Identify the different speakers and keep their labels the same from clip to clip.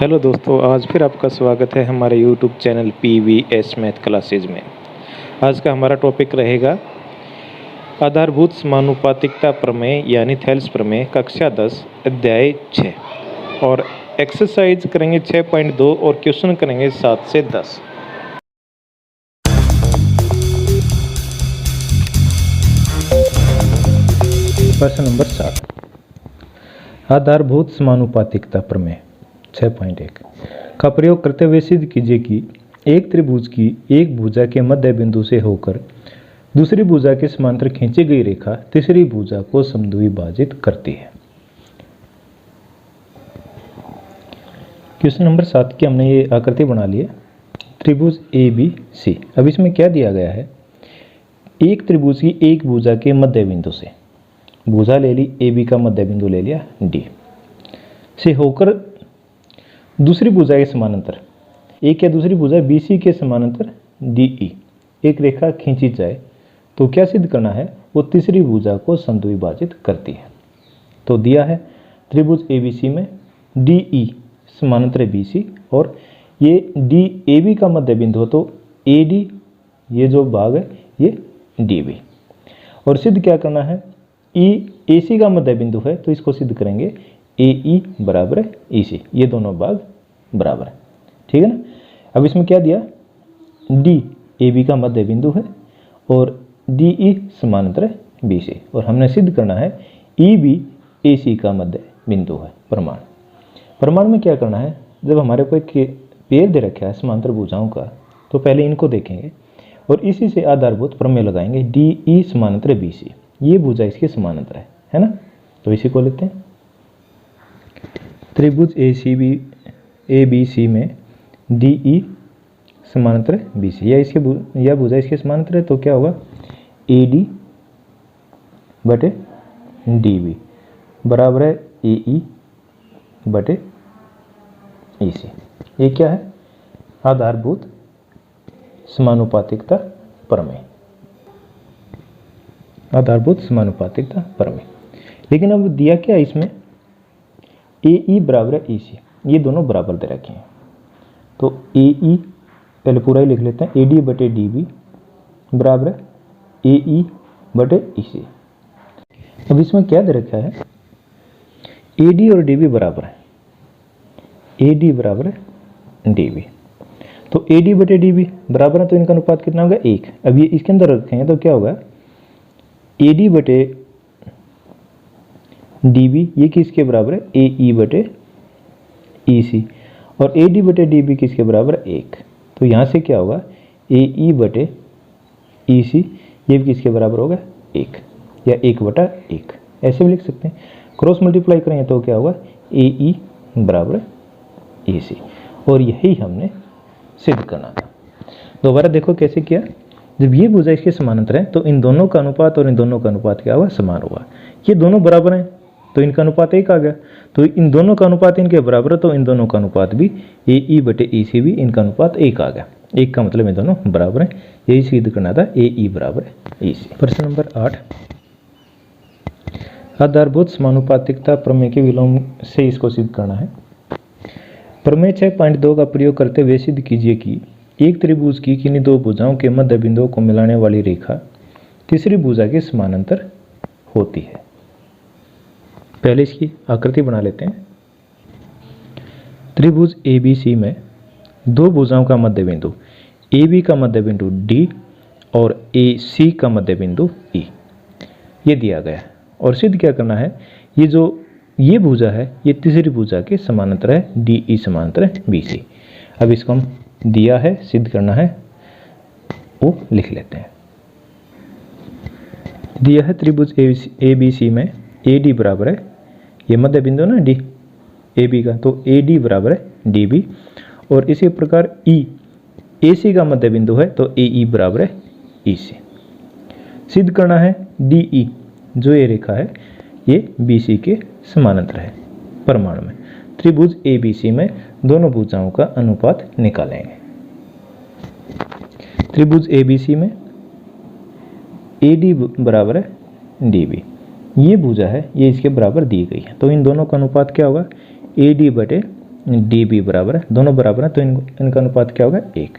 Speaker 1: Hello दोस्तों, आज फिर आपका स्वागत है हमारे YouTube channel PVS math classes में। आज का हमारा टॉपिक रहेगा आधारभूत समानुपातिकता प्रमेय यानी थेल्स प्रमेय, कक्षा 10 अध्याय 6 और एक्सरसाइज करेंगे 6.2 और क्वेश्चन करेंगे 7 से 10। प्रश्न नंबर 7, आधारभूत समानुपातिकता प्रमेय 6.1 का प्रयोग करते हुए सिद्ध कीजिए कि एक त्रिभुज की एक भुजा के मध्य बिंदु से होकर दूसरी भुजा के समांतर खींची गई रेखा तीसरी भुजा को समद्विभाजित करती है। क्वेश्चन नंबर 7 की हमने ये आकृति बना ली है, त्रिभुज ABC। अब इसमें क्या दिया गया है, एक त्रिभुज की एक भुजा के मध्य बिंदु से भुजा ले ली, AB का मध्य बिंदु ले लिया D से होकर दूसरी भुजा के समानांतर एक या दूसरी भुजा BC के समानांतर DE एक रेखा खींची जाए तो क्या सिद्ध करना है, वो तीसरी भुजा को समद्विभाजित करती है। तो दिया है त्रिभुज ABC में DE समानांतर BC और ये DAB का मध्य बिंदु है, तो AD ये जो भाग है ये DB, और सिद्ध क्या करना है, EAC का मध्य बिंदु है तो इसको सिद्ध करेंगे AE बराबर EC, ये दोनों भाग बराबर है, ठीक है ना। अब इसमें क्या दिया, DAB का मध्य बिंदु है और DE समानांतर BC, और हमने सिद्ध करना है EB AC का मध्य बिंदु है। प्रमाण में क्या करना है, जब हमारे को एक पेड़ दे रखा है समांतर भुजाओं का, तो पहले इनको देखेंगे और इसी से आधारभूत प्रमेय लगाएंगे। DE समानांतर BC, ये भुजा इसके समानांतर है ना, तो इसी को लेते हैं। त्रिभुज ABC में DE समानांतर BC या भुजा इसके समानांतर है, तो क्या होगा AD बटे DB बराबर है AE बटे EC। ये क्या है, आधारभूत समानुपातिकता प्रमेय, आधारभूत समानुपातिकता प्रमेय। लेकिन अब दिया क्या है इसमें, AE बराबर है EC, ये दोनों बराबर दे रखे हैं, तो AE पहले पूरा ही लिख लेते हैं, AD बटे DB बराबर है AE बटे EC। अब इसमें क्या दे रखा है, AD और DB बराबर है, AD बराबर है DB, तो AD बटे DB बराबर है, तो इनका अनुपात कितना होगा 1। अब ये इसके अंदर रखेंगे तो क्या होगा, AD बटे DB ये किसके बराबर है, AE बटे EC, और AD बटे DB किसके बराबर है 1, तो यहाँ से क्या होगा AE बटे EC ये भी किसके बराबर होगा 1 या 1 बटा 1, ऐसे भी लिख सकते हैं। क्रॉस मल्टीप्लाई करेंगे तो क्या होगा AE बराबर EC, और यही हमने सिद्ध करना था। दोबारा देखो कैसे किया, जब ये भुजा इसके समानांतर है तो इन दोनों का अनुपात और इन दोनों का अनुपात क्या हुआ, समान हुआ। ये दोनों बराबर हैं तो इनका अनुपात 1 आ गया, तो इन दोनों का अनुपात इनके बराबर है तो इन दोनों का अनुपात भी AE बटे EC भी इनका अनुपात 1 आ गया। 1 का मतलब ये दोनों बराबर हैं, यही सिद्ध करना था AE बराबर EC। प्रश्न नंबर 8, आधारभूत समानुपातिकता प्रमेय के विलोम से इसको सिद्ध करना है। प्रमेय 6.2 का प्रयोग करते हुए सिद्ध कीजिए कि एक त्रिभुज की किन्हीं दो भुजाओं के मध्य बिंदुओं को मिलाने वाली रेखा तीसरी भुजा के समानांतर होती है। पहले इसकी आकृति बना लेते हैं। त्रिभुज ABC में दो भुजाओं का मध्य बिंदु AB का मध्य बिंदु D और AC का मध्य बिंदु E ये दिया गया है, और सिद्ध क्या करना है, ये जो ये भुजा है ये तीसरी भुजा के समानांतर है, DE समानांतर है BC। अब इसको हम दिया है, सिद्ध करना है वो लिख लेते हैं। दिया है त्रिभुज ABC में AD बराबर है, ये मध्य बिंदु ना D AB का, तो AD बराबर है DB, और इसी प्रकार AC का मध्य बिंदु है तो AE बराबर है EC। सिद्ध करना है DE जो ये रेखा है ये BC के समानांतर है। प्रमाण में त्रिभुज ABC में दोनों भुजाओं का अनुपात निकालेंगे। त्रिभुज ABC में AD बराबर है DB, ये भुजा है ये इसके बराबर दी गई है, तो इन दोनों का अनुपात क्या होगा AD बटे डी बी बराबर है, दोनों बराबर हैं तो इनका अनुपात क्या होगा 1।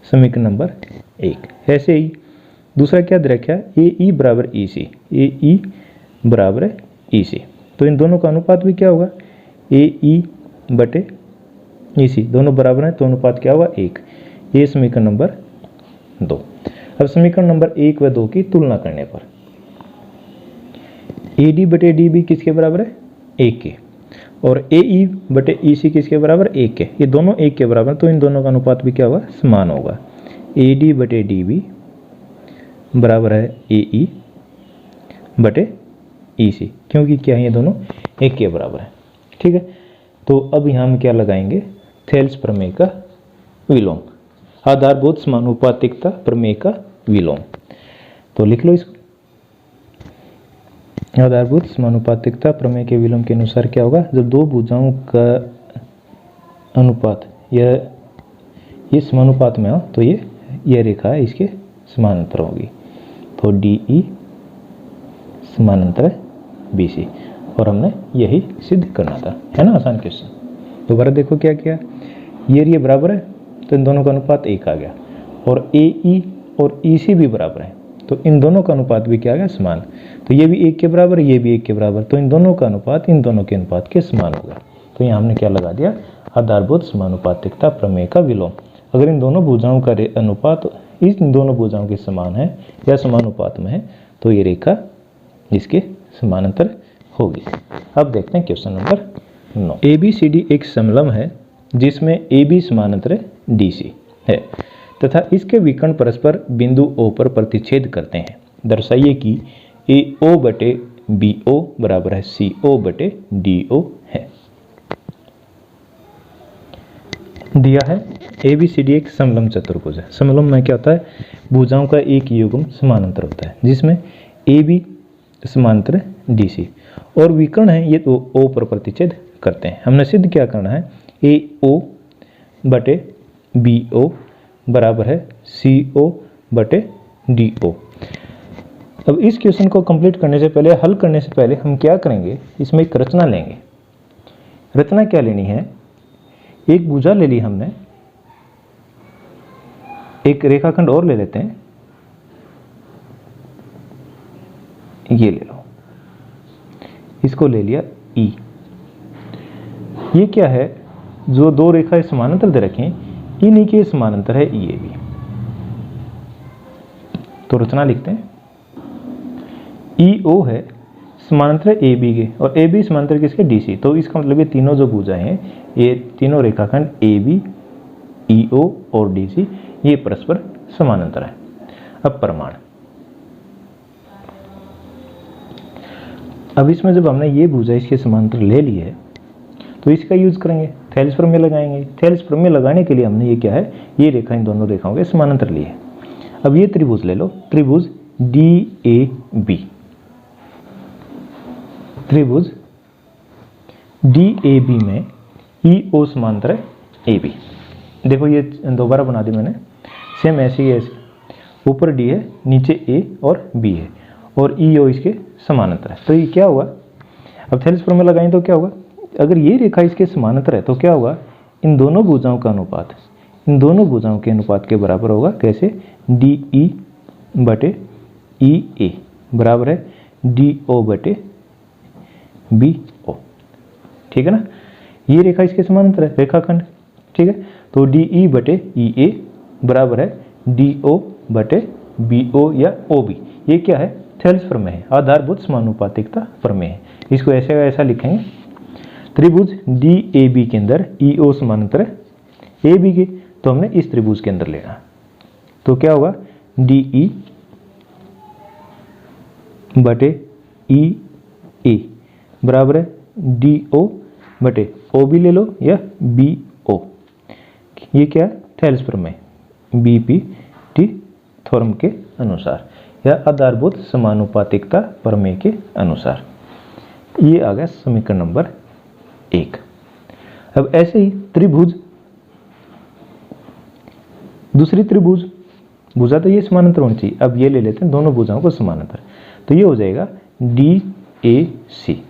Speaker 1: समीकरण नंबर 1। ऐसे ही दूसरा क्या दे रखा है, ए ई बराबर ई सी, ए ई बराबर है ई सी, तो इन दोनों का अनुपात भी क्या होगा ए ई बटे ई सी, दोनों बराबर हैं तो अनुपात क्या होगा 1। ये समीकरण नंबर 2। अब समीकरण नंबर 1 व 2 की तुलना करने पर ए डी बटे डी बी किसके बराबर है 1 के, और ए ई बटे ई सी किसके बराबर 1 के, ये दोनों 1 के बराबर, तो इन दोनों का अनुपात भी क्या होगा समान होगा। ए डी बटे डी बी बराबर है ए ई बटे ई सी, क्योंकि क्या है ये दोनों 1 के बराबर है। ठीक है, तो अब यहाँ हम क्या लगाएंगे, थेल्स प्रमेय का विलोम, आधारभूत समानुपातिकता प्रमेय का विलोम। तो लिख लो इसको, आधारभूत समानुपातिकता प्रमेय के विलोम के अनुसार क्या होगा, जब दो भुजाओं का अनुपात ये समानुपात में हो तो ये रेखा है इसके समानांतर होगी, तो डी ई समानांतर है बी सी, और हमने यही सिद्ध करना था, है ना, आसान क्वेश्चन। दोबारा देखो क्या किया, ये बराबर है तो इन दोनों का अनुपात 1 आ गया, और ए ई और ई सी भी बराबर है तो इन दोनों का अनुपात भी क्या आ गया समान, तो ये भी 1 के बराबर, ये भी 1 के बराबर, तो इन दोनों का अनुपात इन दोनों के अनुपात के समान होगा। तो यहाँ हमने क्या लगा दिया, आधारभूत समानुपातिकता प्रमेय का विलोम। अगर इन दोनों भुजाओं का अनुपात इन दोनों भुजाओं के समान है या समानुपात में है तो ये रेखा इसके समानांतर होगी। अब देखते हैं question number 9। A B C D एक समलंब है जिसमें ए बी समानांतर डी सी है तथा इसके विकर्ण परस्पर बिंदु O पर प्रतिच्छेद करते हैं। दर्शाइए कि ए ओ बटे बी ओ बराबर है सी ओ बटे डी ओ है। दिया है ए बी सी डी एक समलंब चतुर्भुज है। समलंब में क्या होता है, भुजाओं का एक युग्म समानांतर होता है जिसमें ए बी समानांतर डी सी और विकर्ण है ये तो ओ पर प्रतिच्छेद करते हैं। हमने सिद्ध क्या करना है, ए ओ बटे बी ओ बराबर है सी ओ बटे डी ओ। अब इस क्वेश्चन को कंप्लीट करने से पहले, हल करने से पहले हम क्या करेंगे, इसमें एक रचना लेंगे। रचना क्या लेनी है, एक भुजा ले ली हमने, एक रेखाखंड और ले लेते हैं, ये ले लो, इसको ले लिया ई। ये क्या है, जो दो रेखाएं समानांतर दे रखें इन्हीं के समानांतर है ई ए बी। तो रचना लिखते हैं, ई ओ है समानांतर ए बी के और ए बी समानांतर किसके डी सी, तो इसका मतलब ये तीनों जो भुजाएं हैं ये तीनों रेखाखंड ए बी ई ओ और डी सी ये परस्पर समानांतर है। अब प्रमाण, अब इसमें जब हमने ये भुजा इसके समानांतर ले ली है तो इसका यूज करेंगे, थेल्स प्रमेय लगाएंगे। थेल्स प्रमेय लगाने के लिए हमने ये क्या है, ये रेखा इन दोनों रेखाओं के समानांतर ली है। अब ये त्रिभुज ले लो, त्रिभुज डी ए बी, त्रिभुज डी ए बी में ई ओ समांतर है ए बी। देखो ये दोबारा बना दी मैंने, सेम ऐसे ही ऐसे, ऊपर डी है नीचे ए और बी है और ई ओ इसके समानांतर है। तो ये क्या हुआ, अब थेल्स प्रमेय लगाएं तो क्या होगा, अगर ये रेखा इसके समानांतर है तो क्या होगा, इन दोनों भुजाओं का अनुपात इन दोनों भुजाओं के अनुपात के बराबर होगा। कैसे, डी ई बटे ई ए बराबर है डी ओ बटे बी ओ। ठीक है ना, ये रेखा इसके समानांतर है रेखाखंड। ठीक है, तो डी ई बटे ई ए बराबर है डी ओ बटे बी ओ या ओ बी। ये क्या है, थेल्स प्रमेय है, आधारभूत समानुपातिकता प्रमेय है। इसको ऐसे का ऐसा लिखेंगे, त्रिभुज डी ए बी के अंदर ई ओ समानांतर है ए बी के, तो हमने इस त्रिभुज के अंदर लेना। तो क्या होगा, डी ई बटे ई ए बराबर है डी ओ बटे ओ बी ले लो या बी ओ। ये क्या है, थेल्स प्रमेय, बी पी टी थ्योरम के अनुसार या आधारभूत समानुपातिकता प्रमेय के अनुसार। ये आ गया समीकरण नंबर 1। अब ऐसे ही त्रिभुज, दूसरी त्रिभुज, भुजा तो ये समानांतर होनी चाहिए, अब ये ले लेते हैं दोनों भुजाओं को समानांतर, तो ये हो जाएगा D A C.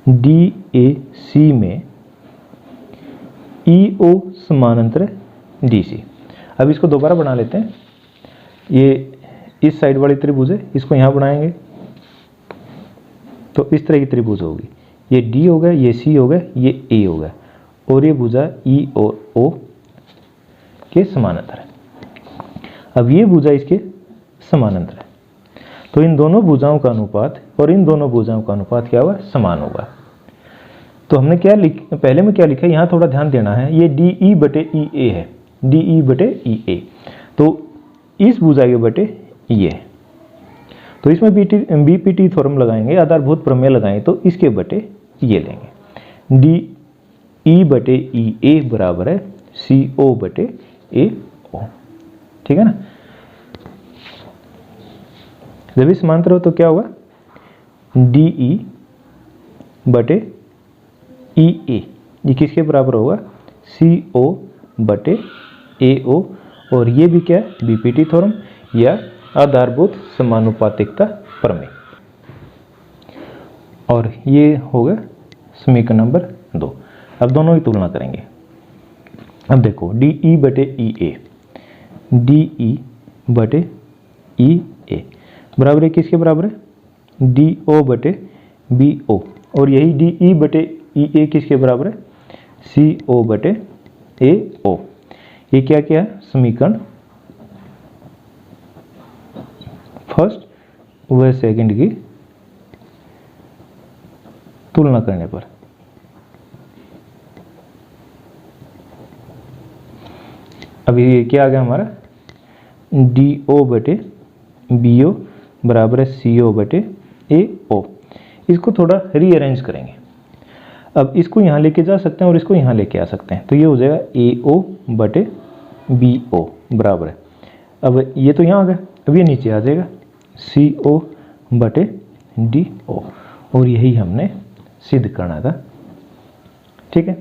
Speaker 1: D A सी में ई ओ समानांतर डी सी। अब इसको दोबारा बना लेते हैं। ये इस साइड वाली त्रिभुज है, इसको यहाँ बनाएंगे तो इस तरह की त्रिभुज होगी। ये डी हो गया, ये सी हो गया, ये ए हो गया, और ये भुजा ई और ओ के समानांतर है। अब ये भुजा इसके समानांतर है, तो इन दोनों भुजाओं का अनुपात और इन दोनों भुजाओं का अनुपात क्या हुआ? समान होगा। तो हमने क्या पहले में क्या लिखा है, यहाँ थोड़ा ध्यान देना है। ये डी ई बटे ई ए है, डी ई बटे ई ए, तो इस भुजा के बटे ये, तो इसमें बीपीटी थ्योरम लगाएंगे, आधारभूत प्रमेय लगाएंगे, तो इसके बटे ये लेंगे। डी ई बटे ई ए बराबर है सी ओ बटे ए ओ, ठीक है ना। जब ये समांतर हो तो क्या होगा? डी ई बटे ई ए, ये किसके बराबर होगा? सी ओ बटे ए ओ, और ये भी क्या है? बीपीटी थ्योरम या आधारभूत समानुपातिकता प्रमेय। और ये होगा समीकरण नंबर 2। अब दोनों की तुलना करेंगे। अब देखो डी ई बटे ई ए, डी ई बटे ई ए बराबर है किसके बराबर है? डी ओ बटे बी ओ, और यही डी ई बटे ई ए किसके बराबर है? सी ओ बटे ए ओ। ये क्या क्या है? समीकरण फर्स्ट व सेकंड की तुलना करने पर अभी ये क्या आ गया हमारा? डी ओ बटे बी ओ बराबर है सी ओ बटे ए ओ। इसको थोड़ा रीअरेंज करेंगे। अब इसको यहाँ लेके जा सकते हैं और इसको यहाँ लेके आ सकते हैं, तो ये हो जाएगा ए ओ बटे बी ओ बराबर है। अब ये तो यहाँ आ गया, अब ये नीचे आ जाएगा सी ओ बटे डी ओ, और यही हमने सिद्ध करना था, ठीक है।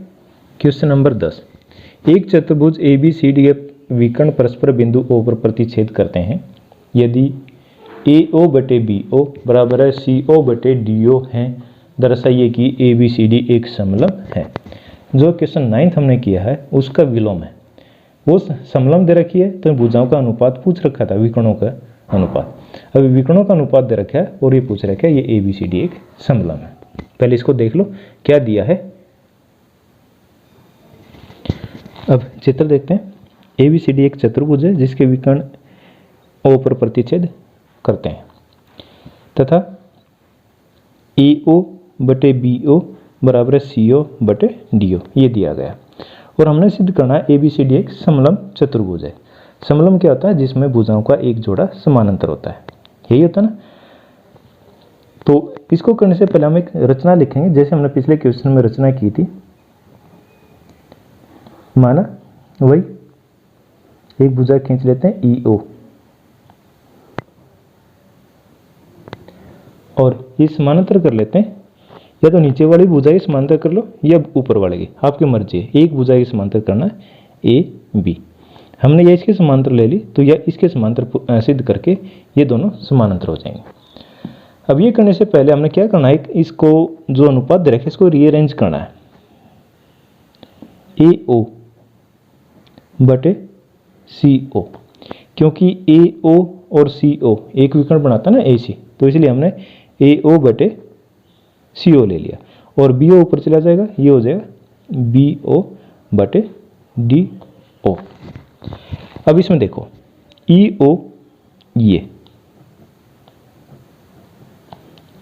Speaker 1: क्वेश्चन नंबर 10, एक चतुर्भुज ए बी सी डी के विकर्ण परस्पर बिंदु ओ पर प्रतिच्छेद करते हैं यदि ए ओ बटे बी ओ बराबर है सी ओ बटे डी ओ है, दर्शाइए कि ए बी सी डी एक समलंब है। जो क्वेश्चन 9 हमने किया है उसका विलोम है, वो समलंब दे रखी है, तो भुजाओं का अनुपात पूछ रखा था, विकर्णों का अनुपात। अभी विकर्णों का अनुपात दे रखा है और ये पूछ रखा है ये ए बी सी डी एक समलंब है। पहले इसको देख लो क्या दिया है। अब चित्र देखते हैं। ए बी सी डी एक चतुर्भुज है जिसके विकर्ण ओ पर प्रतिच्छेद करते हैं तथा ए ओ बटे बी ओ बराबर है सी ओ बटे डी ओ, ये दिया गया। और हमने सिद्ध करना है ए बी सी डी एक समलंब चतुर्भुज है। समलंब क्या होता है? जिसमें भुजाओं का एक जोड़ा समानांतर होता है, यही होता है ना। तो इसको करने से पहले हम एक रचना लिखेंगे, जैसे हमने पिछले क्वेश्चन में रचना की थी। माना वही एक भुजा खींच लेते हैं ई ओ, और ये समानांतर कर लेते हैं, या तो नीचे वाली भुजा की समांतर कर लो या ऊपर वाले की, आपकी मर्जी है। एक भुजा की समांतर करना है ए बी, हमने ये इसके समांतर ले ली, तो यह इसके समांतर सिद्ध करके ये दोनों समानांतर हो जाएंगे। अब ये करने से पहले हमने क्या करना है, इसको जो अनुपात दे रखे इसको रीअरेंज करना है। ए ओ बटे सी ओ, क्योंकि ए ओ और सी ओ एक विकर्ण बनाता है ना ए सी, तो इसलिए हमने ए ओ बटे सी ओ ले लिया, और बी ओ ऊपर चला जाएगा, ये हो जाएगा बी ओ बटे डी ओ। अब इसमें देखो ई ओ, ये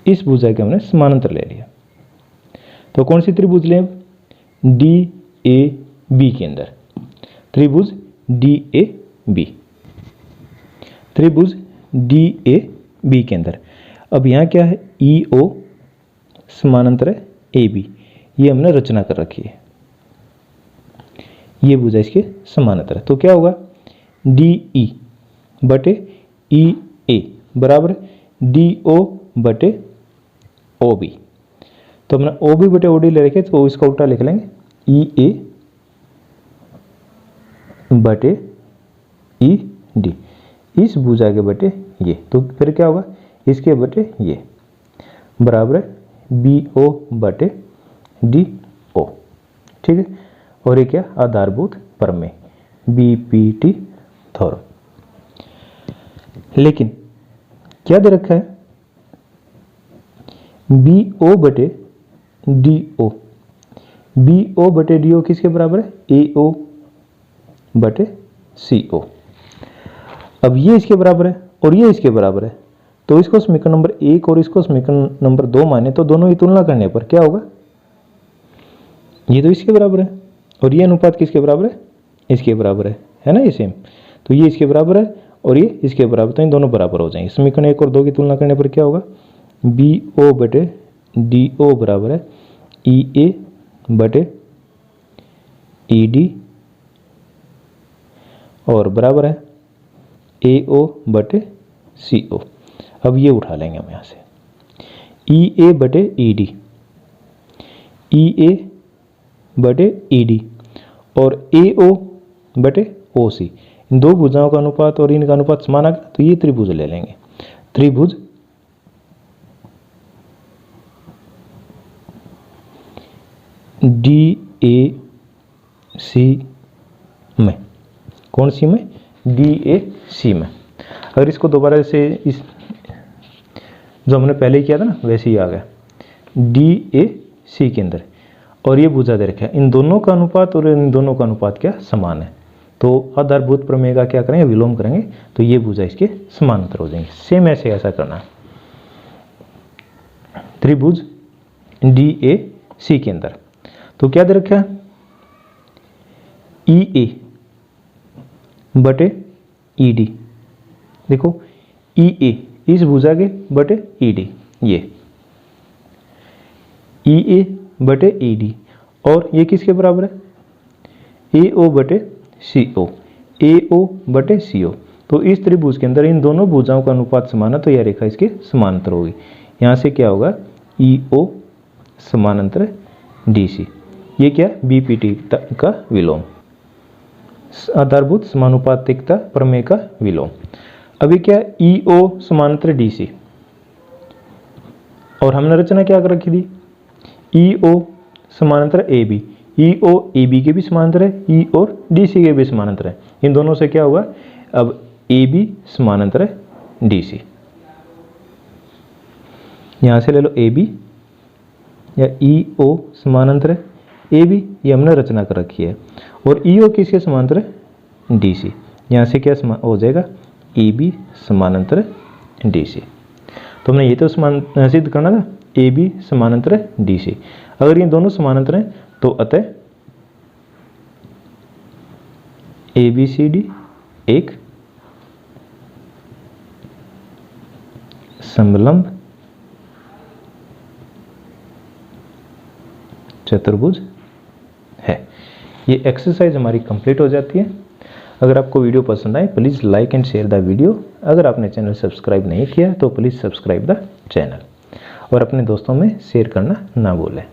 Speaker 1: इस भुजा के हमने समानांतर ले लिया, तो कौन सी त्रिभुज लें? डी ए बी के अंदर त्रिभुज डी ए बी, त्रिभुज डी ए बी के अंदर। अब यहाँ क्या है? ई ओ समानांतर है ए बी, ये हमने रचना कर रखी है, ये भुजा इसके समानांतर है। तो क्या होगा? डी ई बटे ई ए बराबर डी ओ बटे ओ बी। तो हमने ओ बी बटे ओ डी ले रखे, तो इसका उल्टा लिख लेंगे ई ए बटे ई डी, इस भुजा के बटे ये, तो फिर क्या होगा? इसके बटे ये बराबर है बी ओ बटे डी ओ, ठीक है। और ये क्या आधारभूत प्रमेय BPT थ्योरम। लेकिन क्या दे रखा है BO बटे DO, BO बटे DO किसके बराबर है AO बटे CO। अब ये इसके बराबर है और ये इसके बराबर है, तो इसको समीकरण नंबर 1 और इसको समीकरण नंबर 2 माने तो दोनों की तुलना करने पर क्या होगा, ये तो इसके बराबर है और ये अनुपात किसके बराबर है इसके बराबर है ना, ये सेम। तो ये इसके बराबर है और ये इसके बराबर, तो इन दोनों बराबर हो जाएंगे। समीकरण 1 और 2 की तुलना करने पर क्या होगा BO बटे DO बराबर है EA बटे ED और बराबर है AO बटे CO। अब ये उठा लेंगे हम यहाँ से EA बटे ED, EA बटे ED और AO बटे OC, इन दो भुजाओं का अनुपात और इनका अनुपात समान आ गया, तो ये त्रिभुज ले लेंगे। त्रिभुज DAC में, कौन सी में DAC में। अगर इसको दोबारा से इस जो हमने पहले किया था ना वैसे ही आ गया DAC के अंदर, और ये भुजा दे रखा है, इन दोनों का अनुपात और इन दोनों का अनुपात क्या समान है, तो आधारभूत प्रमेय का क्या करेंगे विलोम करेंगे, तो ये भुजा इसके समानांतर हो जाएंगे। सेम ऐसे ऐसा करना है। त्रिभुज DAC के अंदर तो क्या दे रखा है EA बटे ED, देखो EA इस भुजा के बटे ED, ये EA बटे ED और ये किसके बराबर है AO बटे CO, AO बटे CO। तो इस त्रिभुज के अंदर इन दोनों भुजाओं का अनुपात समान है, तो यह रेखा इसके समानांतर होगी। यहाँ से क्या होगा EO समानांतर DC, ये क्या BPT का विलोम, आधारभूत समानुपातिकता प्रमेय का विलोम। अभी क्या EO समानांतर DC, और हमने रचना क्या कर रखी थी EO समानांतर AB, EO AB के भी समानांतर है, E और DC के भी समानांतर है। इन दोनों से क्या हुआ अब AB समानांतर है DC, यहां से ले लो AB या EO समानांतर है AB, ये हमने रचना कर रखी है, और EO किसके समानांतर है DC, यहाँ से क्या हो जाएगा EB समानांतर DC। तो हमने ये तो सिद्ध करना था AB समानांतर DC। अगर ये दोनों समानांतर हैं तो अतः ABCD एक समलंब चतुर्भुज है। ये एक्सरसाइज हमारी कंप्लीट हो जाती है। अगर आपको वीडियो पसंद आए please like and share the video. अगर आपने चैनल सब्सक्राइब नहीं किया तो प्लीज़ सब्सक्राइब द चैनल और अपने दोस्तों में शेयर करना ना भूलें।